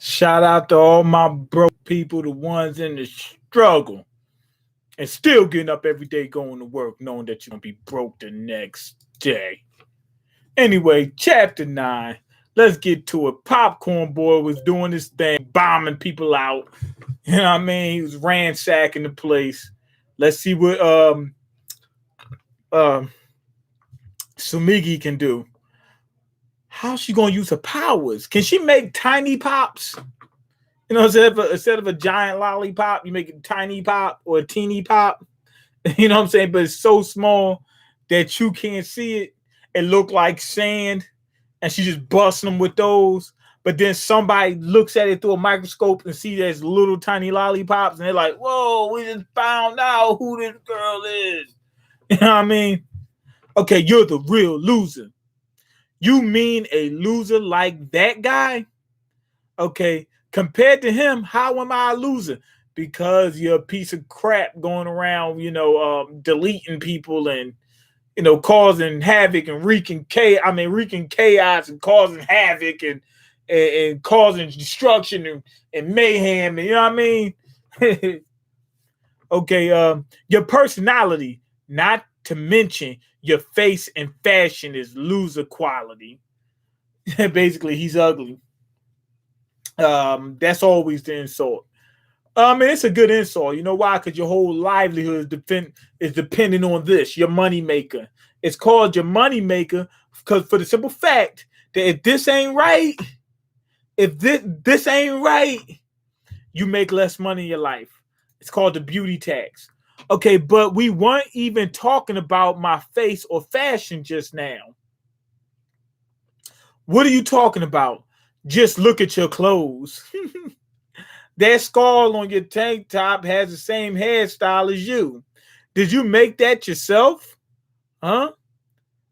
Shout out to all my broke people, the ones in the struggle, and still getting up every day going to work, knowing that you're gonna be broke the next day. Anyway, chapter 9. Let's get to it. Popcorn Boy was doing his thing, bombing people out. You know what I mean? He was ransacking the place. Let's see what um Sumigi can do. How's she gonna use her powers? Can she make tiny pops? You know, instead of a giant lollipop, you make a tiny pop or a teeny pop. You know what I'm saying? But it's so small that you can't see it. It look like sand, and she just busting them with those. But then somebody looks at it through a microscope and see there's little tiny lollipops, and they're like, "Whoa, we just found out who this girl is." You know what I mean? Okay, you're the real loser. You mean a loser like that guy? Okay, compared to him, how am I a loser? Because you're a piece of crap going around, deleting people and causing havoc and wreaking chaos and causing havoc and causing destruction and mayhem. And, you know what I mean? Okay, your personality, not to mention your face and fashion, is loser quality. Basically, he's ugly. That's always the insult. And it's a good insult. You know why? Because your whole livelihood is depending on this, your money maker. It's called your money maker because for the simple fact that if this ain't right, you make less money in your life. It's called the beauty tax. Okay, but we weren't even talking about my face or fashion just now. What are you talking about? Just look at your clothes. That skull on your tank top has the same hairstyle as you. Did you make that yourself? Huh?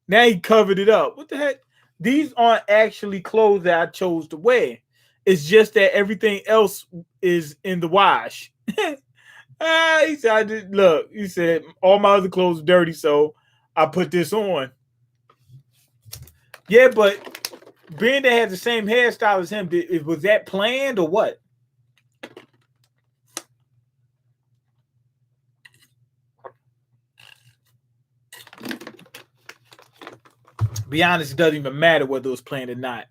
Now he covered it up. What the heck? These aren't actually clothes that I chose to wear. It's just that everything else is in the wash. He said, look, he said, all my other clothes are dirty, so I put this on. Yeah, but being that has the same hairstyle as him, was that planned or what? Be honest, it doesn't even matter whether it was planned or not.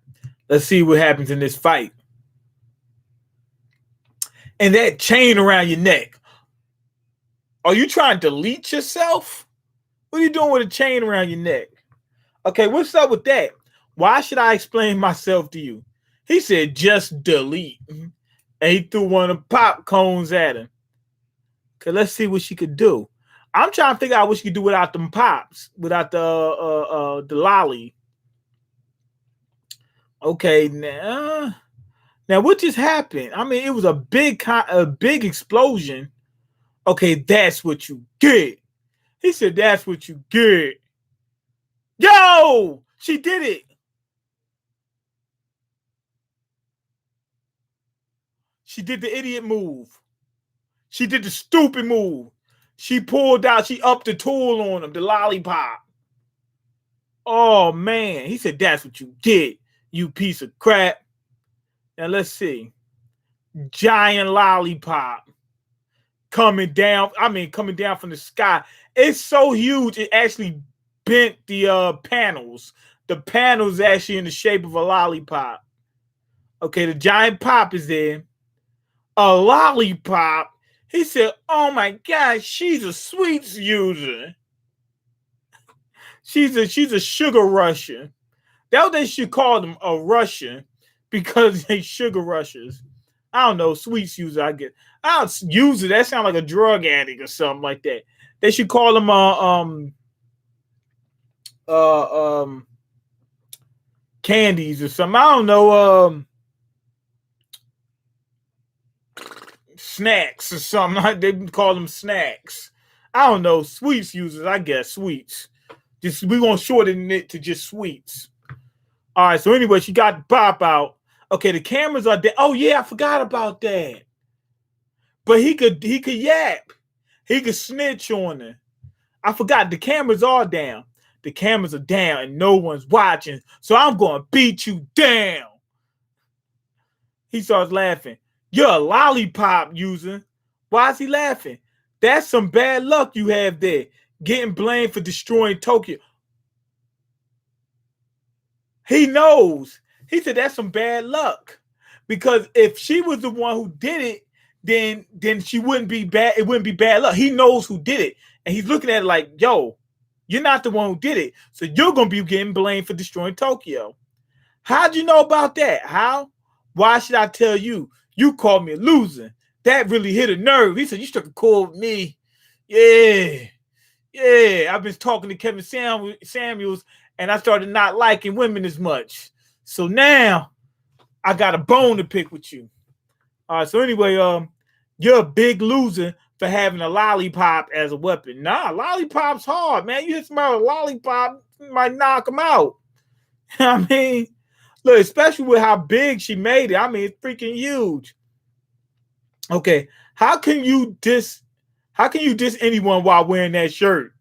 Let's see what happens in this fight. And that chain around your neck. Are you trying to delete yourself? What are you doing with a chain around your neck? Okay, what's up with that? Why should I explain myself to you? He said, just delete. And he threw one of the pop cones at him. Okay, let's see what she could do. I'm trying to figure out what she could do without them pops, without the lolly. Okay, now what just happened? I mean, it was a big explosion. Okay, that's what you get. He said, that's what you get. Yo, she did it. She did the idiot move. She did the stupid move. She pulled out, she upped the tool on him, the lollipop. Oh, man. He said, that's what you get, you piece of crap. Now, let's see. Giant lollipop coming down from the sky. It's so huge, it actually bent the panels. The panel's actually in the shape of a lollipop. Okay, the giant pop is there. A lollipop. He said, oh my God, she's a sweets user. She's a sugar rusher. That's what they should call them, a rusher, because they sugar rushers. I don't know, sweets user, I guess. I don't use it. That sounds like a drug addict or something like that. They should call them candies or something. I don't know, snacks or something. They call them snacks. I don't know. Sweets users, I guess. Sweets. Just we gonna shorten it to just sweets. All right. So anyway, she got the pop out. Okay, the cameras are there. Oh yeah, I forgot about that. But he could yap. He could snitch on her. I forgot the cameras are down. The cameras are down and no one's watching. So I'm gonna beat you down. He starts laughing. You're a lollipop user. Why is he laughing? That's some bad luck you have there. Getting blamed for destroying Tokyo. He knows. He said that's some bad luck. Because if she was the one who did it, then she wouldn't be bad. It wouldn't be bad luck. He knows who did it. And he's looking at it like, yo, you're not the one who did it. So you're going to be getting blamed for destroying Tokyo. How'd you know about that? How? Why should I tell you? You called me a loser. That really hit a nerve. He said, you struck a chord with me. Yeah. I've been talking to Kevin Samuels, and I started not liking women as much. So now I got a bone to pick with you. All right. So anyway, you're a big loser for having a lollipop as a weapon. Nah, lollipop's hard, man. You hit somebody with a lollipop, you might knock them out. I mean, look, especially with how big she made it. I mean, it's freaking huge. Okay, how can you diss anyone while wearing that shirt?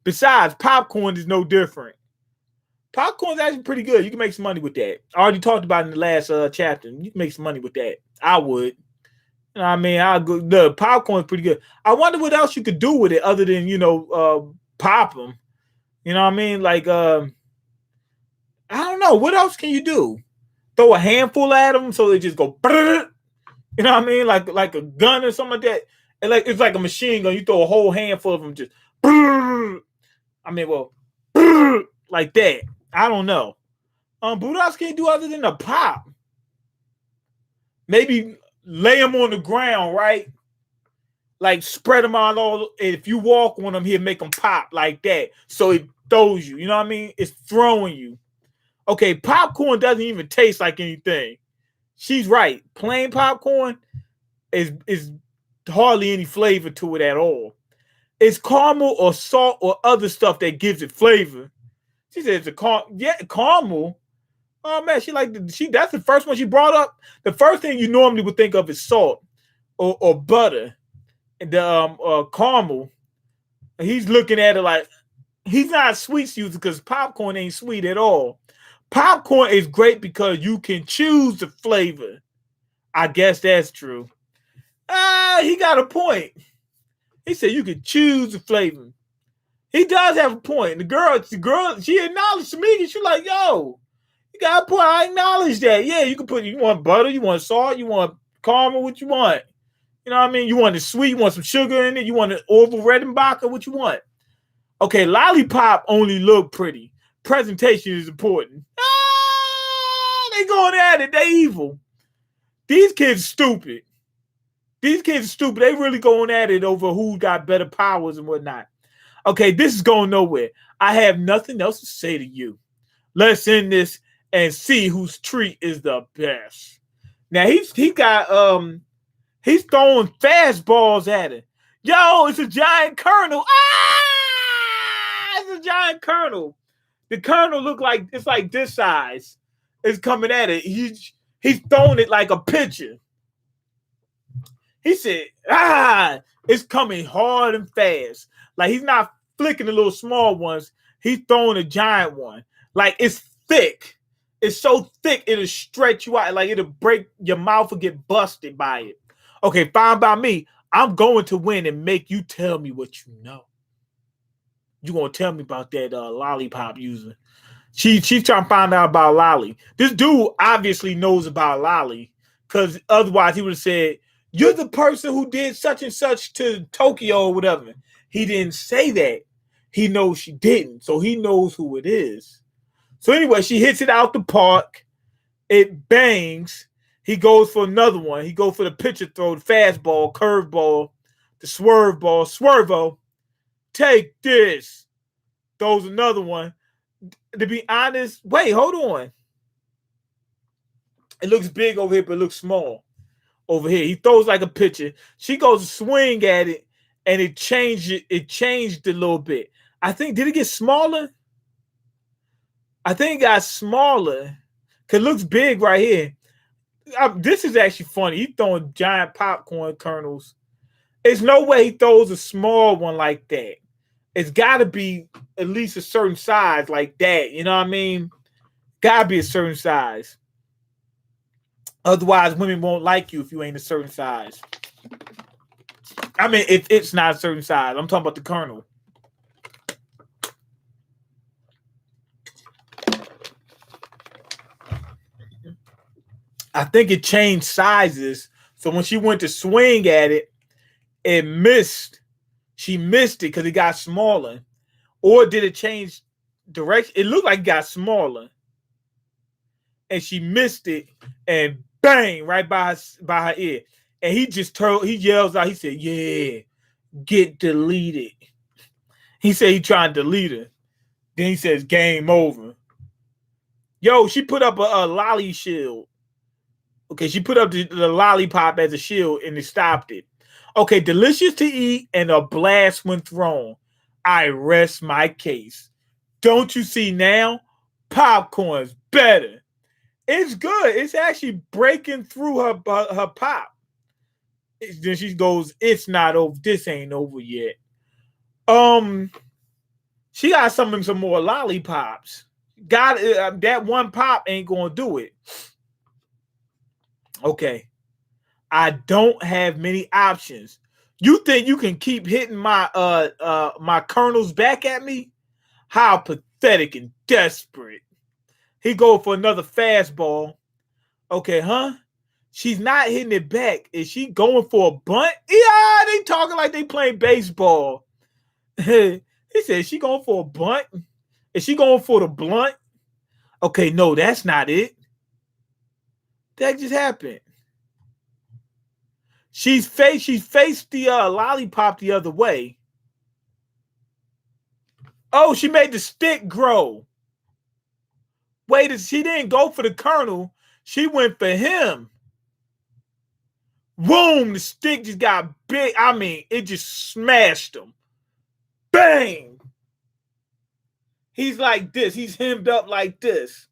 Besides, popcorn is no different. Popcorn's actually pretty good. You can make some money with that. I already talked about it in the last chapter. You can make some money with that. I would. You know what I mean? The popcorn's pretty good. I wonder what else you could do with it other than, pop them. You know what I mean? Like, I don't know. What else can you do? Throw a handful at them so they just go, you know what I mean? Like a gun or something like that. And it's like a machine gun. You throw a whole handful of them just, like that. I don't know. But what else can you do other than a pop? Maybe lay them on the ground, right? Like spread them out all. If you walk on them, he'll make them pop like that. So it throws you. You know what I mean? It's throwing you. Okay, popcorn doesn't even taste like anything. She's right. Plain popcorn is hardly any flavor to it at all. It's caramel or salt or other stuff that gives it flavor. She said it's caramel. Oh man, that's the first one she brought up. The first thing you normally would think of is salt or butter. And the caramel. And he's looking at it like he's not a sweets user because popcorn ain't sweet at all. Popcorn is great because you can choose the flavor. I guess that's true. He got a point. He said you can choose the flavor. He does have a point. The girl, she acknowledged me. She's like, yo, you got a point. I acknowledge that. Yeah, you want butter, you want salt, you want caramel, what you want. You know what I mean? You want it sweet, you want some sugar in it, you want an Orville Redenbacher, what you want. Okay, lollipop only look pretty. Presentation is important. They going at it. They evil. These kids stupid. They really going at it over who got better powers and whatnot. Okay, this is going nowhere. I have nothing else to say to you. Let's end this and see whose treat is the best. Now he's throwing fastballs at it. Yo, it's a giant kernel. It's a giant kernel. The kernel look like it's like this size. It's coming at it. He's throwing it like a pitcher. He said, it's coming hard and fast. Like he's not flicking the little small ones. He's throwing a giant one. Like it's thick. It's so thick it'll stretch you out. Like it'll break your mouth or get busted by it. Okay, fine by me. I'm going to win and make you tell me what you know. You gonna tell me about that lollipop user? She's trying to find out about Lolly. This dude obviously knows about Lolly because otherwise he would have said, "You're the person who did such and such to Tokyo or whatever." He didn't say that. He knows she didn't, so he knows who it is. So anyway, she hits it out the park. It bangs. He goes for another one. He goes for the pitcher throw, the fastball, curveball, the swerve ball, swervo. Take this. Throws another one. To be honest, wait, hold on. It looks big over here, but it looks small over here. He throws like a pitcher. She goes to swing at it, and it changed a little bit. I think, did it get smaller? I think it got smaller. Because it looks big right here. This is actually funny. He's throwing giant popcorn kernels. There's no way he throws a small one like that. It's got to be at least a certain size like that. You know what I mean? Got to be a certain size. Otherwise, women won't like you if you ain't a certain size. I mean, if it's not a certain size. I'm talking about the kernel. I think it changed sizes. So when she went to swing at it, it missed. She missed it because it got smaller. Or did it change direction? It looked like it got smaller. And she missed it and bang, right by her ear. And he yells out, he said, yeah, get deleted. He said he trying to delete her. Then he says, game over. Yo, she put up a lolly shield. Okay, she put up the lollipop as a shield and it stopped it. Okay, delicious to eat and a blast when thrown. I rest my case. Don't you see now? Popcorn's better. It's good. It's actually breaking through her pop. Then she goes, it's not over. This ain't over yet. She got some more lollipops. That one pop ain't gonna do it. Okay. I don't have many options. You think you can keep hitting my my kernels back at me? How pathetic and desperate. He go for another fastball. Okay, huh? She's not hitting it back. Is she going for a bunt? Yeah, they talking like they playing baseball. He said, is she going for a bunt? Is she going for the blunt? Okay, no, that's not it. That just happened. She's faced the lollipop the other way. Oh, she made the stick grow. Wait, she didn't go for the kernel. She went for him. Boom, the stick just got big. I mean, it just smashed him. Bang. He's like this. He's hemmed up like this.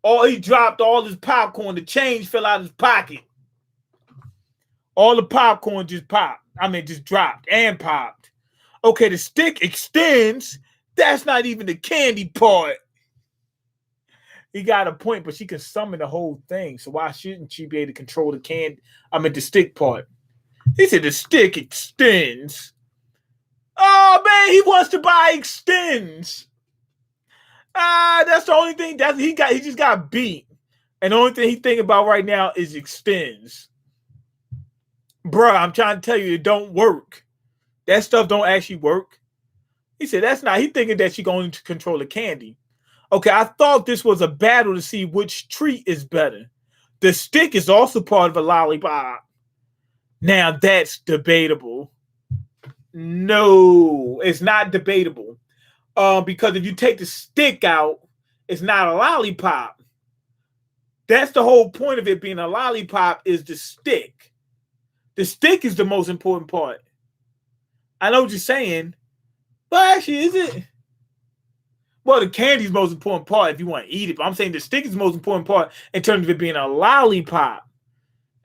Oh, he dropped all his popcorn. The change fell out of his pocket. All the popcorn just popped. I mean, just dropped and popped. Okay, the stick extends. That's not even the candy part. He got a point, but she can summon the whole thing. So why shouldn't she be able to control the the stick part? He said the stick extends. Oh man, he wants to buy extends. That's the only thing that he just got beat. And the only thing he thinking about right now is extends. Bruh, I'm trying to tell you, it don't work. That stuff don't actually work. He said that's not. He thinking that she going to control the candy. Okay, I thought this was a battle to see which treat is better. The stick is also part of a lollipop. Now that's debatable. No, it's not debatable. Because if you take the stick out, it's not a lollipop. That's the whole point of it being a lollipop is the stick. The stick is the most important part. I know what you're saying, but actually, is it? Well, the candy is the most important part if you want to eat it. But I'm saying the stick is the most important part in terms of it being a lollipop.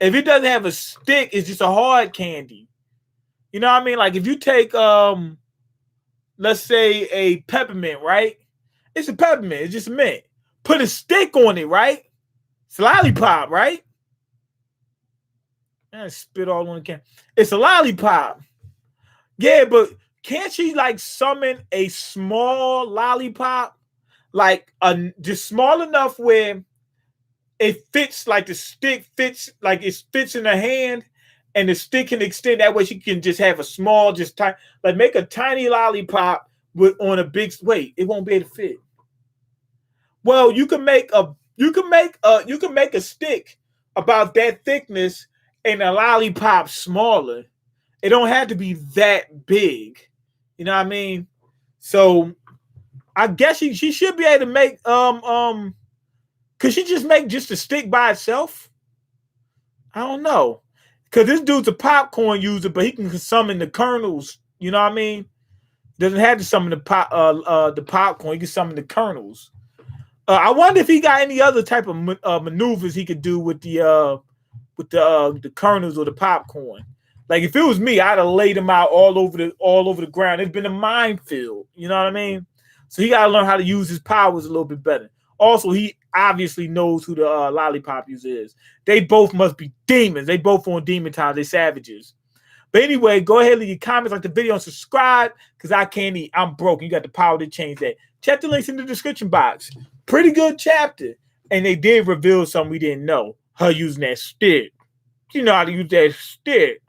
If it doesn't have a stick, it's just a hard candy. You know what I mean? Like if you take, let's say a peppermint, right? It's a peppermint. It's just mint. Put a stick on it, right? It's a lollipop, right? I spit all on the can. It's a lollipop. Yeah, but can't she like summon a small lollipop? Like just small enough where it fits, like the stick fits, like it fits in her hand and the stick can extend. That way she can just have a small, just tiny, like make a tiny lollipop with on a big, wait, it won't be able to fit. Well, you can make a stick about that thickness and a lollipop smaller. It don't have to be that big. You know what I mean? So I guess she should be able to make could she just make just a stick by itself? I don't know. Cause this dude's a popcorn user, but he can summon the kernels. You know what I mean? Doesn't have to summon the popcorn. He can summon the kernels. I wonder if he got any other type of maneuvers he could do with the kernels or the popcorn. Like if it was me, I'd have laid him out all over the ground. It's been a minefield. You know what I mean? So he got to learn how to use his powers a little bit better. Also, he obviously knows who the lollipop user is. They both must be demons. They both on demon time. They savages. But anyway, go ahead, leave your comments, like the video, and subscribe, because I can't eat. I'm broke. You got the power to change that. Check the links in the description box. Pretty good chapter. And they did reveal something we didn't know. Her using that stick. You know how to use that stick.